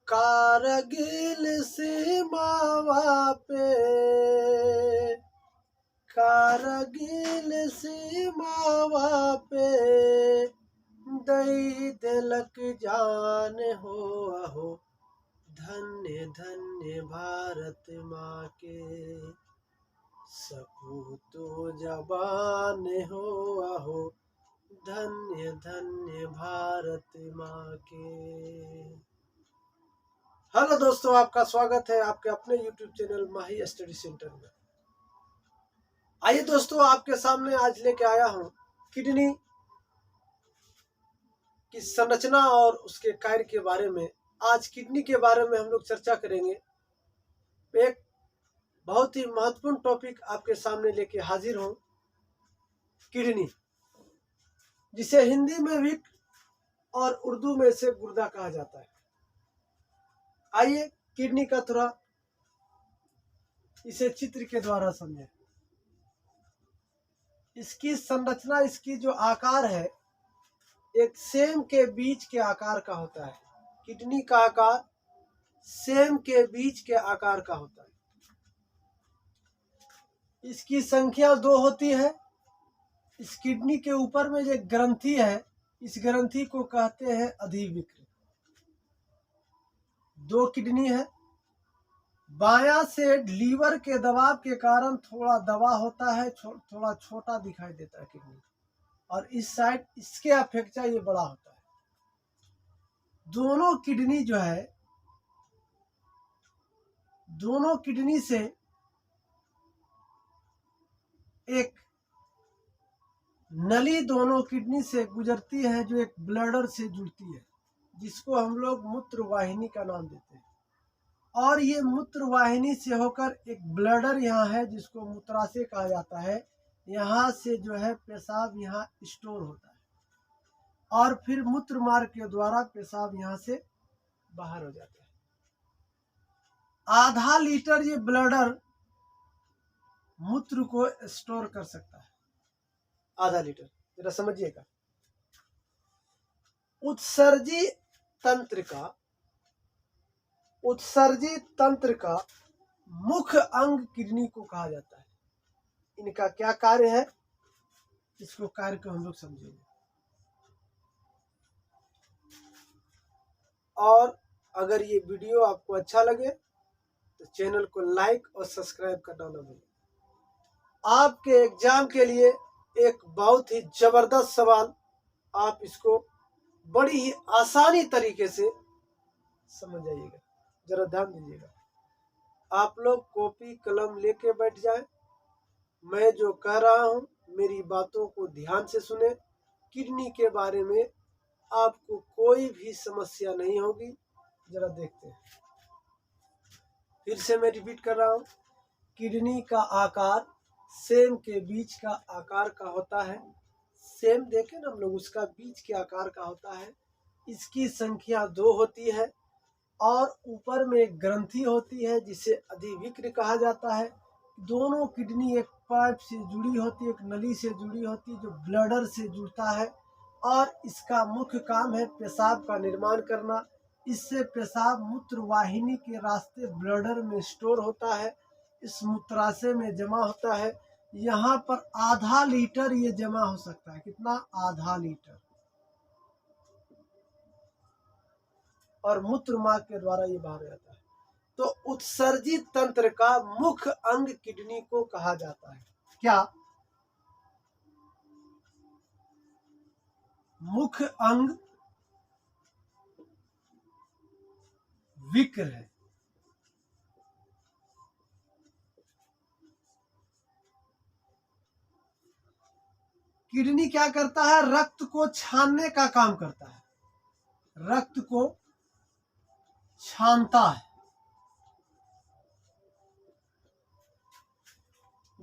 कारगिल सीमावा पे, कारगिल सीमावा पे दई दिलक जान हो अहो, धन्य धन्य भारत माँ के सपूतो जवान हो अहो, धन्य धन्य भारत माँ के। हेलो दोस्तों, आपका स्वागत है आपके अपने YouTube चैनल माही स्टडी सेंटर में। आइए दोस्तों, आपके सामने आज लेके आया हूँ किडनी की संरचना और उसके कार्य के बारे में। आज किडनी के बारे में हम लोग चर्चा करेंगे। एक बहुत ही महत्वपूर्ण टॉपिक आपके सामने लेके हाजिर हूँ, किडनी, जिसे हिंदी में विक और उर्दू में इसे गुर्दा कहा जाता है। आइए किडनी का थोड़ा इसे चित्र के द्वारा समझें। इसकी संरचना, इसकी जो आकार है, एक सेम के बीच के आकार का होता है। किडनी का आकार सेम के बीच के आकार का होता है। इसकी संख्या 2 होती है। इस किडनी के ऊपर में जो ग्रंथि है, इस ग्रंथि को कहते हैं अधिविक्र। 2 किडनी है। बायां से लीवर के दबाव के कारण थोड़ा दबा होता है, थोड़ा छोटा दिखाई देता है किडनी, और इस साइड इसके अपेक्षा ये बड़ा होता है। दोनों किडनी जो है, दोनों किडनी से एक नली दोनों किडनी से गुजरती है, जो एक ब्लडर से जुड़ती है, जिसको हम लोग मूत्र वाहिनी का नाम देते हैं। और ये मूत्र वाहिनी से होकर एक ब्लडर यहाँ है, जिसको मूत्राशय कहा जाता है। यहाँ से जो है पेशाब यहाँ स्टोर होता है, और फिर मूत्र मार्ग के द्वारा पेशाब यहाँ से बाहर हो जाता है। आधा लीटर ये ब्लडर मूत्र को स्टोर कर सकता है। आधा लीटर, जरा समझिएगा। उत्सर्जी तंत्र का मुख्य अंग किडनी को कहा जाता है। इनका क्या कार्य है, इसको कार्य को हम लोग समझेंगे। और अगर ये वीडियो आपको अच्छा लगे तो चैनल को लाइक और सब्सक्राइब करना ना भूलें। आपके एग्जाम के लिए एक बहुत ही जबरदस्त सवाल, आप इसको बड़ी ही आसानी तरीके से समझ जाइएगा। जरा ध्यान दीजिएगा। आप लोग कॉपी कलम लेके बैठ जाएं। मैं जो कह रहा हूं, मेरी बातों को ध्यान से सुने। किडनी के बारे में आपको कोई भी समस्या नहीं होगी। जरा देखते हैं। फिर से मैं रिपीट कर रहा हूं, किडनी का आकार सेम के बीच का आकार का होता है। सेम देखें ना हम लोग, उसका बीच के आकार का होता है। इसकी संख्या 2 होती है, और ऊपर में एक ग्रंथि होती है, जिसे अधिविक्र कहा जाता है। दोनों किडनी एक पाइप से जुड़ी होती है, एक नली से जुड़ी होती है, जो ब्लडर से जुड़ता है, और इसका मुख्य काम है पेशाब का निर्माण करना। इससे पेशाब मूत्र वाहिनी के रास्ते ब्लडर में स्टोर होता है, इस मूत्राशय में जमा होता है। यहाँ पर आधा लीटर ये जमा हो सकता है। कितना? आधा लीटर। और मूत्र मार्ग के द्वारा ये बाहर जाता है। तो उत्सर्जी तंत्र का मुख्य अंग किडनी को कहा जाता है। क्या? मुख्य अंग विक्र है। किडनी क्या करता है? रक्त को छानने का काम करता है। रक्त को छानता है।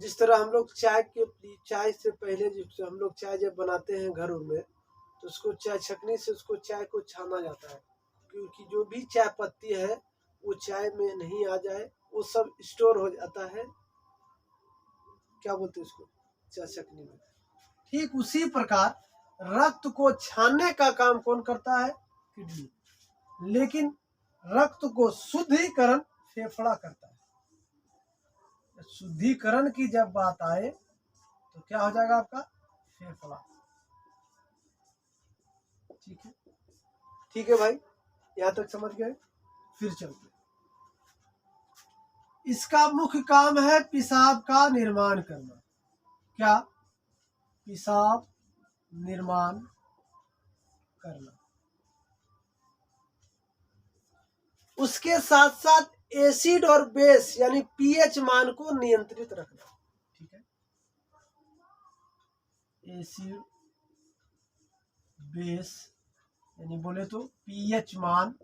जिस तरह हम लोग चाय से पहले हम लोग चाय जब बनाते हैं घरों में, तो उसको चाय छकनी से उसको चाय को छाना जाता है, क्योंकि जो भी चाय पत्ती है वो चाय में नहीं आ जाए, वो सब स्टोर हो जाता है। क्या बोलते हैं उसको? चाय छकनी में। ठीक उसी प्रकार रक्त को छानने का काम कौन करता है? किडनी। लेकिन रक्त को शुद्धिकरण फेफड़ा करता है। शुद्धिकरण की जब बात आए तो क्या हो जाएगा आपका फेफड़ा। ठीक है, ठीक है भाई, यहां तक समझ गए। फिर चलते, इसका मुख्य काम है पेशाब का निर्माण करना। क्या? पेशाब निर्माण करना। उसके साथ साथ एसिड और बेस यानी पीएच मान को नियंत्रित रखना। ठीक है, एसिड बेस यानी बोले तो पीएच मान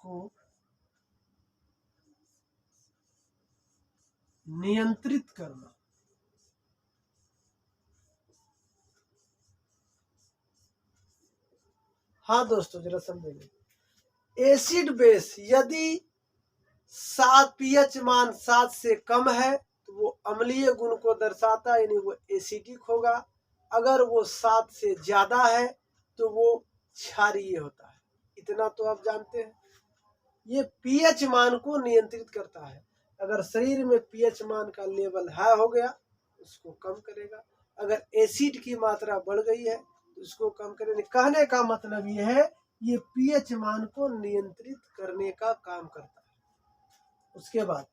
को नियंत्रित करना। हाँ दोस्तों, जरा समझेंगे। एसिड बेस यदि 7 पीएच मान 7 से कम है तो वो अम्लीय गुण को दर्शाता है, यानी वो एसिडिक होगा। अगर वो 7 से ज्यादा है तो वो क्षारीय होता है। इतना तो आप जानते हैं। ये पीएच मान को नियंत्रित करता है। अगर शरीर में पीएच मान का लेवल हाई हो गया उसको कम करेगा, अगर एसिड की मात्रा बढ़ गई है तो उसको कम करेगा। कहने का मतलब ये है, ये पीएच मान को नियंत्रित करने का काम करता है। उसके बाद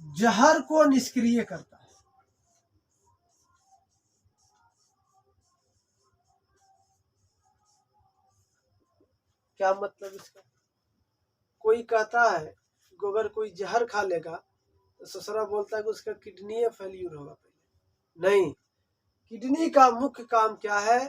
जहर को निष्क्रिय करता है। क्या मतलब इसका? कोई कहता है कि अगर कोई जहर खा लेगा तो ससुरा बोलता है कि उसका किडनी फेल्यूर होगा। पहले नहीं, किडनी का मुख्य काम क्या है?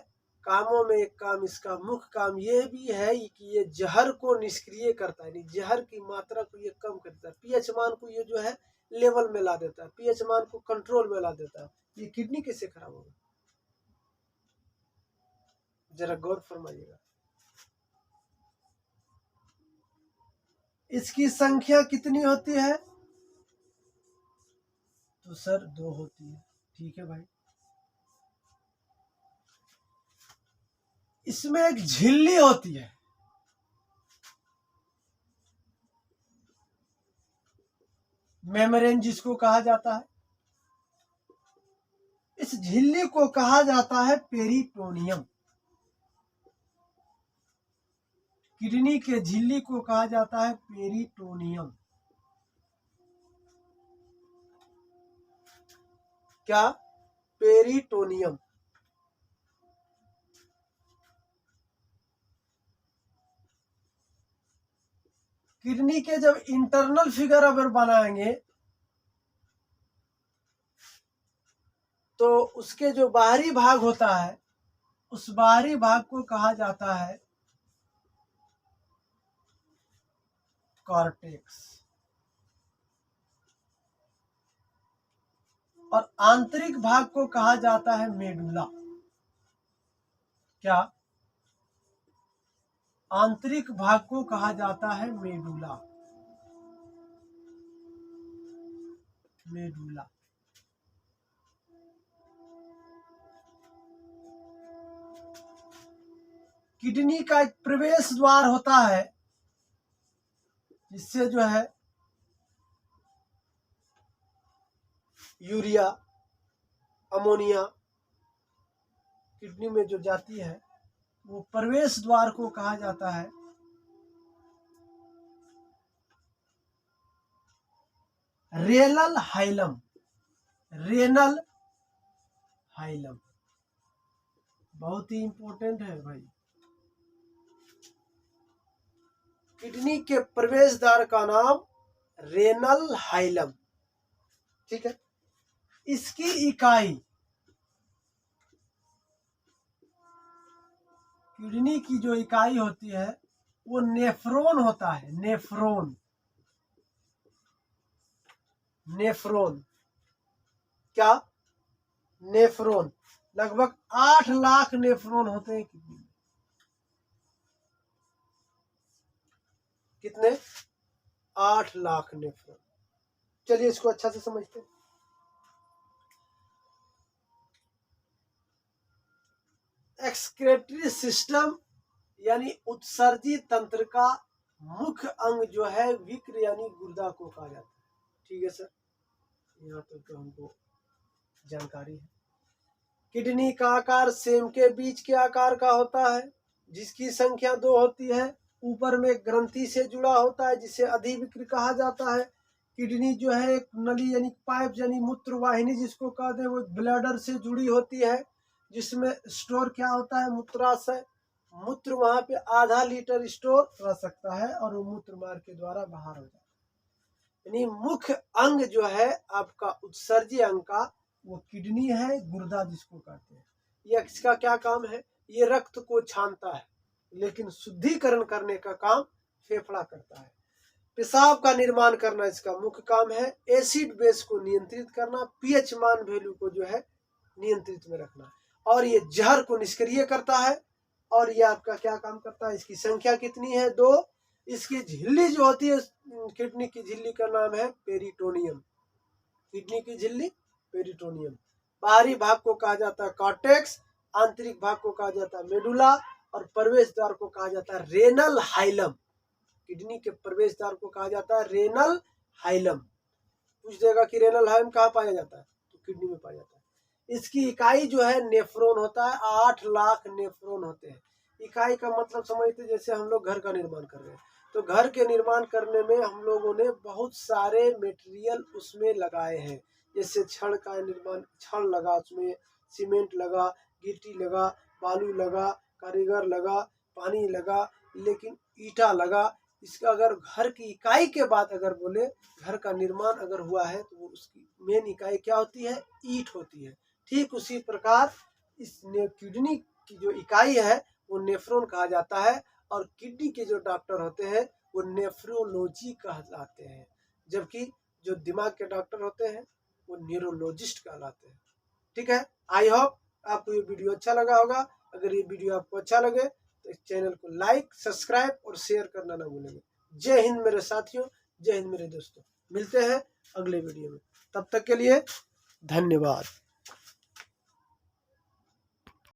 कामों में एक काम इसका मुख्य काम ये भी है कि ये जहर को निष्क्रिय करता है, जहर की मात्रा को ये कम करता है। पीएच मान को ये जो है लेवल में ला देता है, पीएच मान को कंट्रोल में ला देता है। ये किडनी कैसे खराब होगा? जरा गौर फरमाइएगा। इसकी संख्या कितनी होती है? तो सर 2 होती है। ठीक है भाई, इसमें एक झिल्ली होती है, मेम्ब्रेन जिसको कहा जाता है। इस झिल्ली को कहा जाता है पेरिटोनियम। किडनी के झिल्ली को कहा जाता है पेरिटोनियम। क्या? पेरिटोनियम। किडनी के जब इंटरनल फिगर अगर बनाएंगे तो उसके जो बाहरी भाग होता है उस बाहरी भाग को कहा जाता है कॉर्टेक्स, और आंतरिक भाग को कहा जाता है मेडुला। क्या? आंतरिक भाग को कहा जाता है मेडुला। मेडुला। किडनी का एक प्रवेश द्वार होता है जिससे जो है यूरिया अमोनिया किडनी में जो जाती है वो प्रवेश द्वार को कहा जाता है रेनल हाइलम। रेनल हाइलम बहुत ही इंपॉर्टेंट है भाई। किडनी के प्रवेश द्वार का नाम रेनल हाइलम। ठीक है, इसकी इकाई, किडनी की जो इकाई होती है वो नेफ्रॉन होता है। नेफ्रॉन। नेफ्रॉन। क्या? नेफ्रॉन। लगभग 8 लाख नेफ्रॉन होते हैं किडनी में। कितने? 8 लाख नेफ्रॉन। चलिए इसको अच्छा से समझते हैं। एक्सक्रेटरी सिस्टम यानी उत्सर्जी तंत्र का मुख्य अंग जो है विक्र यानी गुर्दा को कहा जाता है। ठीक है सर, यहाँ तक तो हमको जानकारी है। किडनी का आकार सेम के बीज के आकार का होता है, जिसकी संख्या 2 होती है। ऊपर में ग्रंथि से जुड़ा होता है जिसे अधिविक्र कहा जाता है। किडनी जो है एक नली यानी पाइप यानी मूत्र वाहिनी जिसको कहते हैं, वो ब्लैडर से जुड़ी होती है, जिसमें स्टोर क्या होता है, मूत्राशय। मूत्र वहां पे आधा लीटर स्टोर रह सकता है और वो मूत्र मार्ग के द्वारा बाहर हो जाता है। यानी मुख्य अंग जो है आपका उत्सर्जी अंग का वो किडनी है, गुर्दा जिसको कहते हैं। ये इसका क्या काम है, ये रक्त को छानता है, लेकिन शुद्धिकरण करने का काम फेफड़ा करता है। पेशाब का निर्माण करना इसका मुख्य काम है। एसिड बेस को नियंत्रित करना, पीएच मान वैल्यू को जो है नियंत्रित में रखना, और ये जहर को निष्क्रिय करता है। और ये आपका क्या काम करता है, इसकी संख्या कितनी है, 2। इसकी झिल्ली जो होती है, किडनी की झिल्ली का नाम है पेरिटोनियम। किडनी की झिल्ली पेरिटोनियम। बाहरी भाग को कहा जाता है कॉर्टेक्स, आंतरिक भाग को कहा जाता है मेडुला, और प्रवेश द्वार को कहा जाता है रेनल हाइलम। किडनी के प्रवेश द्वार को कहा जाता है रेनल हाइलम। पूछ देगा कि रेनल हाइलम कहाँ पाया जाता है, तो किडनी में पाया जाता है। इसकी इकाई जो है नेफ्रॉन होता है, 8 लाख नेफ्रॉन होते हैं। इकाई का मतलब समझते, जैसे हम लोग घर का निर्माण कर रहे हैं, तो घर के निर्माण करने में हम लोगों ने बहुत सारे मटेरियल उसमें लगाए हैं। जैसे छड़ का निर्माण, छड़ लगा, उसमें सीमेंट लगा, गिट्टी लगा, बालू लगा, कारीगर लगा, पानी लगा, लेकिन ईटा लगा। इसका अगर घर की इकाई के बात अगर बोले, घर का निर्माण अगर हुआ है तो उसकी मेन इकाई क्या होती है, ईंट होती है। ठीक उसी प्रकार इस किडनी की जो इकाई है वो नेफ्रॉन कहा जाता है, और किडनी के जो डॉक्टर होते हैं वो नेफ्रोलॉजी कहलाते हैं, जबकि जो दिमाग के डॉक्टर होते हैं वो न्यूरोलॉजिस्ट कहलाते हैं। ठीक है, आई होप आपको ये वीडियो अच्छा लगा होगा। अगर ये वीडियो आपको अच्छा लगे तो इस चैनल को लाइक, सब्सक्राइब और शेयर करना ना भूलेंगे। जय हिंद मेरे साथियों, जय हिंद मेरे दोस्तों। मिलते हैं अगले वीडियो में, तब तक के लिए धन्यवाद।